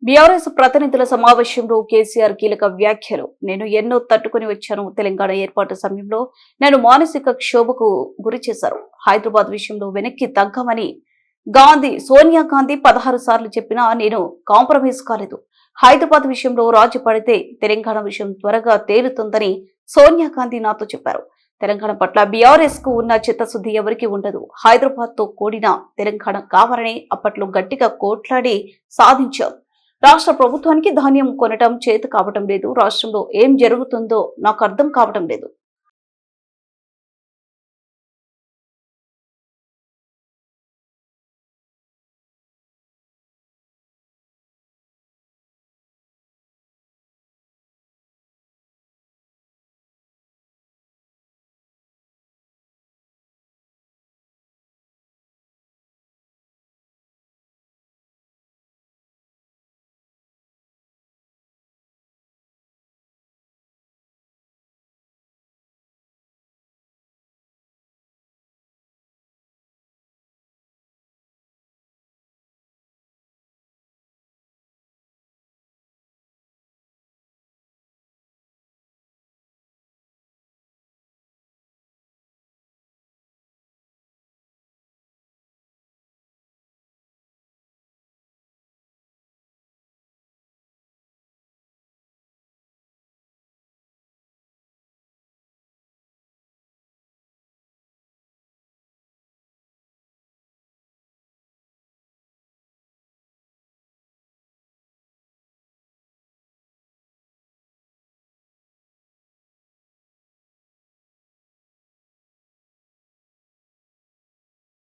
BRS ప్రతినిధుల సమావేశంలో కేసీఆర్ కీలక వ్యాఖ్యలు. నేను ఎన్నో తట్టుకుని వచ్చాను. తెలంగాణ ఏర్పాటు సమయంలో నేను మానసిక క్షోభకు గురి చేశారు. హైదరాబాద్ విషయంలో వెనక్కి తగ్గమని సోనియా గాంధీ 16 సార్లు చెప్పినా నేను కాంప్రమైజ్ కాలేదు. హైదరాబాద్ విషయంలో రాజీ పడితే తెలంగాణ విషయం త్వరగా తేలుతుందని సోనియా గాంధీ నాతో చెప్పారు. తెలంగాణ పట్ల బీఆర్ఎస్ కు ఉన్న చిత్తశుద్ధి ఎవరికి ఉండదు. హైదరాబాద్ తో కూడిన తెలంగాణ కావాలని అప్పట్లో గట్టిగా కోట్లాడి సాధించాం. రాష్ట్ర ప్రభుత్వానికి ధాన్యం కొనటం చేత కావటం లేదు. రాష్ట్రంలో ఏం జరుగుతుందో నాకు అర్థం కావటం లేదు.